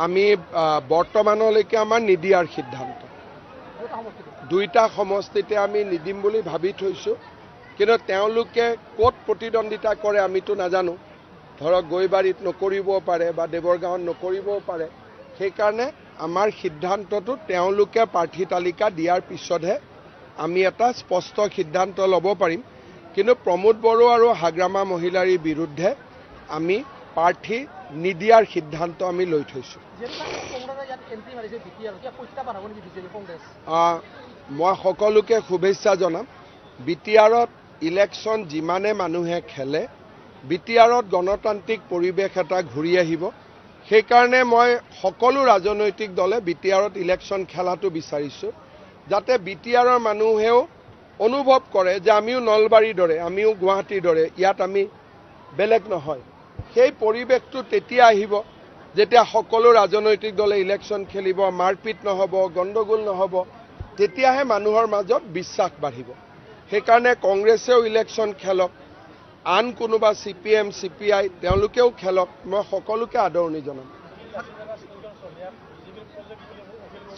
আমি বৰ্তমানলৈকে আমাৰ নিদিয়াৰ সিদ্ধান্ত দুইটা সমষ্টিতে আমি নিদিম বুলি ভাবি থৈছোঁ কিন্তু তেওঁলোকে ক'ত প্ৰতিদ্বন্দ্বিতা কৰে আমিতো নাজানো ধৰক গৈবাৰীত নকৰিবও পাৰে বা দেৱৰগাঁৱত নকৰিবও পাৰে সেইকাৰণে আমাৰ সিদ্ধান্তটো তেওঁলোকে প্ৰাৰ্থী তালিকা দিয়াৰ পিছতহে আমি এটা স্পষ্ট সিদ্ধান্ত ল'ব পাৰিম কিন্তু প্ৰমোদ বড়ো আৰু হাগ্ৰামা মহিলাৰীৰ বিৰুদ্ধে আমি প্ৰাৰ্থী নিদিয়াৰ সিদ্ধান্ত আমি লৈ থৈছোঁ মই সকলোকে শুভেচ্ছা জনাম বিটিআৰত ইলেকশ্যন যিমানে মানুহে খেলে বিটিআৰত গণতান্ত্ৰিক পৰিৱেশ এটা ঘূৰি আহিব সেইকাৰণে মই সকলো ৰাজনৈতিক দলে বিটিআৰত ইলেকশ্যন খেলাটো বিচাৰিছোঁ যাতে বিটিআৰৰ মানুহেও অনুভৱ কৰে যে আমিও নলবাৰীৰ দৰে আমিও গুৱাহাটীৰ দৰে ইয়াত আমি বেলেগ নহয় সেই পৰিৱেশটো তেতিয়া আহিব যেতিয়া সকলো ৰাজনৈতিক দলে ইলেকশ্যন খেলিব মাৰপিট নহ'ব গণ্ডগোল নহ'ব তেতিয়াহে মানুহৰ মাজত বিশ্বাস বাঢ়িব সেইকাৰণে কংগ্ৰেছেও ইলেকশ্যন খেলক আন কোনোবা CPM CPI তেওঁলোকেও খেলক মই সকলোকে আদৰণি জনাম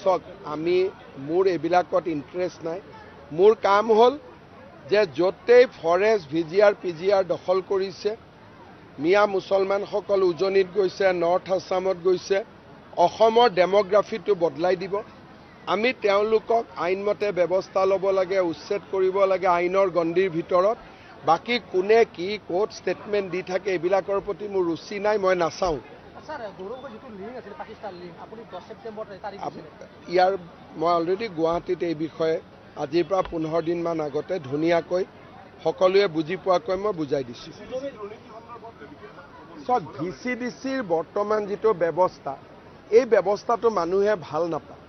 চক আমি মোৰ এইবিলাকত ইণ্টাৰেষ্ট নাই মোৰ কাম হ'ল যে য'তেই ফৰেষ্ট VGR PGR দখল কৰিছে মিয়া মুছলমানসকল উজনিত গৈছে নৰ্থ আছামত গৈছে অসমৰ ডেমোগ্ৰাফিটো বদলাই দিব আমি তেওঁলোকক আইনমতে ব্যৱস্থা ল'ব লাগে উচ্ছেদ কৰিব লাগে আইনৰ গণ্ডিৰ ভিতৰত বাকি কোনে কি কোড ষ্টেটমেণ্ট দি থাকে এইবিলাকৰ প্ৰতি মোৰ ৰুচি নাই মই নাচাওঁ ইয়াৰ মই অলৰেডি গুৱাহাটীত এই বিষয়ে আজিৰ পৰা 15 দিনমান আগতে ধুনীয়াকৈ সকলোৱে বুজি পোৱাকৈ মই বুজাই দিছোঁ চক VCDCৰ বৰ্তমান যিটো ব্যৱস্থা এই ব্যৱস্থাটো মানুহে ভাল নাপায়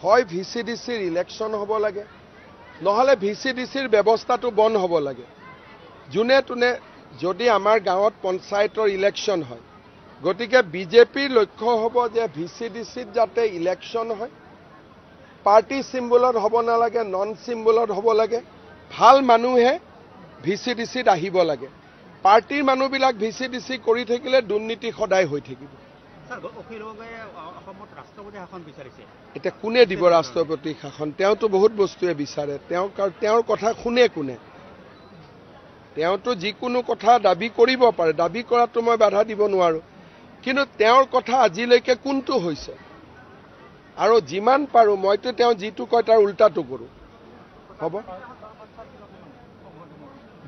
হয় VCDCৰ ইলেকশ্যন হ'ব লাগে নহ'লে VCDCৰ ব্যৱস্থাটো বন্ধ হ'ব লাগে যোনে তোনে যদি আমাৰ গাঁৱত পঞ্চায়তৰ ইলেকশ্যন হয় গতিকে বিজেপিৰ লক্ষ্য হ'ব যে VCDCত যাতে ইলেকশ্যন হয় পাৰ্টি চিম্বলত হ'ব নালাগে নন চিম্বলত হ'ব লাগে ভাল মানুহে VCDCত আহিব লাগে পাৰ্টিৰ মানুহবিলাক VCDC কৰি থাকিলে দুৰ্নীতি সদায় হৈ থাকিব এতিয়া কোনে দিব ৰাষ্ট্ৰপতি শাসন তেওঁতো বহুত বস্তুৱে বিচাৰে তেওঁৰ কথা কোনে তেওঁতো যিকোনো কথা দাবী কৰিব পাৰে দাবী কৰাটো মই বাধা দিব নোৱাৰো কিন্তু তেওঁৰ কথা আজিলৈকে কোনটো হৈছে আৰু যিমান পাৰো মইতো তেওঁ যিটো কয় তাৰ উল্টাটো কৰো হ'ব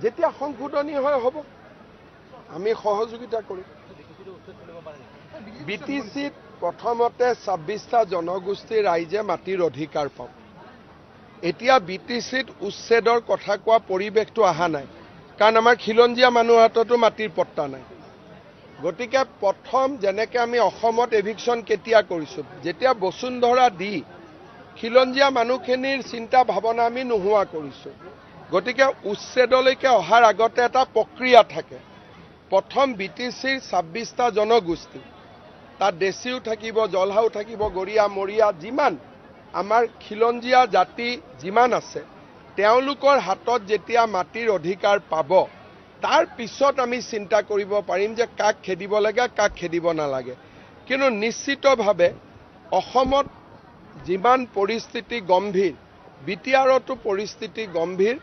যেতিয়া সংশোধনী হয় হ'ব আমি সহযোগিতা কৰিম BTCত প্ৰথমতে 26টা জনগোষ্ঠীৰ ৰাইজে মাটিৰ অধিকাৰ পাব এতিয়া BTCত উচ্ছেদৰ কথা কোৱা পৰিৱেশটো অহা নাই কাৰণ আমাৰ খিলঞ্জীয়া মানুহৰ হাততো মাটিৰ পট্টা নাই গতিকে প্ৰথম যেনেকৈ আমি অসমত এভিকশ্যন কেতিয়া কৰিছোঁ যেতিয়া বসুন্ধৰা দি খিলঞ্জীয়া মানুহখিনিৰ চিন্তা ভাৱনা আমি নোহোৱা কৰিছোঁ গতিকে উচ্ছেদলৈকে অহাৰ আগতে এটা প্ৰক্ৰিয়া থাকে প্ৰথম BTCৰ 26টা জনগোষ্ঠী তাত দেশীও থাকিব জলহাও থাকিব গৰিয়া মৰিয়া যিমান আমাৰ খিলঞ্জীয়া জাতি যিমান আছে তেওঁলোকৰ হাতত যেতিয়া মাটিৰ অধিকাৰ পাব তাৰ পিছত আমি চিন্তা কৰিব পাৰিম যে কাক খেদিব লাগে কাক খেদিব নালাগে কিন্তু নিশ্চিতভাৱে অসমত যিমান পৰিস্থিতি গম্ভীৰ বিটিআৰতো পৰিস্থিতি গম্ভীৰ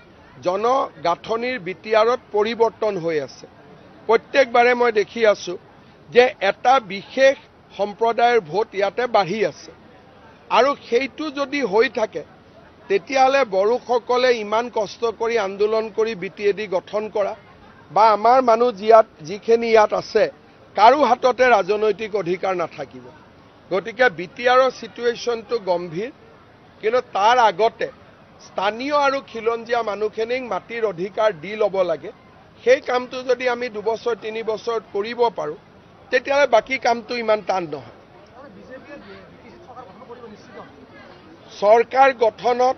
জনগাঁথনিৰ বিটিআৰত পৰিৱৰ্তন হৈ আছে প্ৰত্যেকবাৰে মই দেখি আছো যে এটা বিশেষ সম্প্ৰদায়ৰ ভোট ইয়াতে বাঢ়ি আছে আৰু সেইটো যদি হৈ থাকে তেতিয়াহ'লে বড়োসকলে ইমান কষ্ট কৰি আন্দোলন কৰি BTAD গঠন কৰা বা আমাৰ মানুহ যিখিনি ইয়াত আছে কাৰো হাততে ৰাজনৈতিক অধিকাৰ নাথাকিব গতিকে বিটিআৰৰ সিচুৱেশ্যনটো গম্ভীৰ কিন্তু তাৰ আগতে স্থানীয় আৰু খিলঞ্জীয়া মানুহখিনিক মাটিৰ অধিকাৰ দি ল'ব লাগে সেই কামটো যদি আমি 2 বছৰ 3 বছৰত কৰিব পাৰোঁ তেতিয়াহ'লে বাকী কামটো ইমান টান নহয় চৰকাৰ গঠনত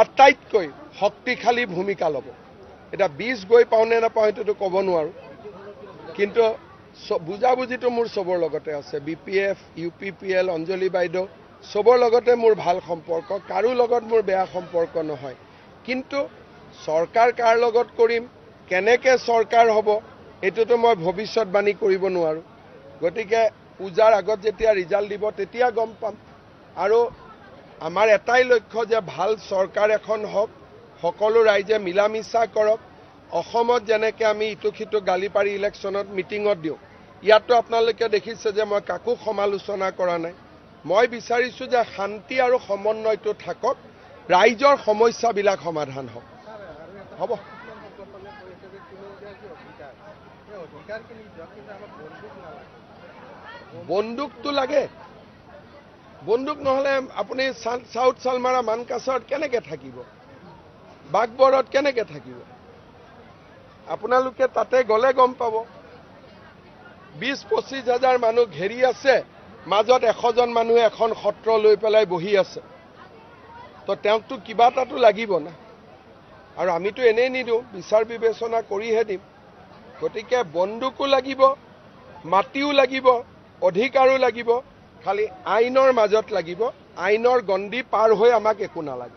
আটাইতকৈ শক্তিশালী ভূমিকা ল'ব এটা 20 গৈ পাওঁনে নাপাওঁ এইটোতো ক'ব নোৱাৰো কিন্তু বুজাবুজিটো মোৰ সবৰ লগতে আছে BPF UPPL অঞ্জলি বাইদেউ সবৰ লগতে মোৰ ভাল সম্পৰ্ক কাৰো লগত মোৰ বেয়া সম্পৰ্ক নহয় কিন্তু চৰকাৰ কাৰ লগত কৰিম কেনেকৈ চৰকাৰ হ'ব এটোতো মই ভৱিষ্যতবাণী কৰিব নোৱাৰো গতিকে পূজাৰ আগত যেতিয়া ৰিজাল্ট দিব তেতিয়া গম পাম আৰু আমাৰ এটাই লক্ষ্য যে ভাল চৰকাৰ এখন হওক সকলো ৰাইজে মিলা মিছা কৰক অসমত যেনেকে আমি ইটো সিটো গালি পাৰি ইলেকশ্যনত মিটিঙত দিওঁ ইয়াতো আপোনালোকে দেখিছে যে মই কাকো সমালোচনা কৰা নাই মই বিচাৰিছোঁ যে শান্তি আৰু সমন্বয়টো থাকক ৰাইজৰ সমস্যাবিলাক সমাধান হওক হ'ব বন্দুকটো লাগে বন্দুক নহলে আপুনি সাউথ সালমাৰা মানকাছাৰত কেনেকে থাকিব বাগবৰত কেনেকে থাকিব আপোনালোকে তাতে গলে গম পাব 20-25 হাজাৰ মানুহ ঘেৰি আছে মাজত 100 জন মানুহে এখন সত্ৰ লৈ পেলাই বহি আছে তো তেওঁকটো কিবা এটাটো লাগিব না আৰু আমিতো এনেই নিদিওঁ বিচাৰ বিবেচনা কৰিহে দিম গতিকে বন্দুকো লাগিব মাটিও লাগিব অধিকাৰো লাগিব খালি আইনৰ মাজত লাগিব আইনৰ গণ্ডি পাৰ হৈ আমাক একো নালাগে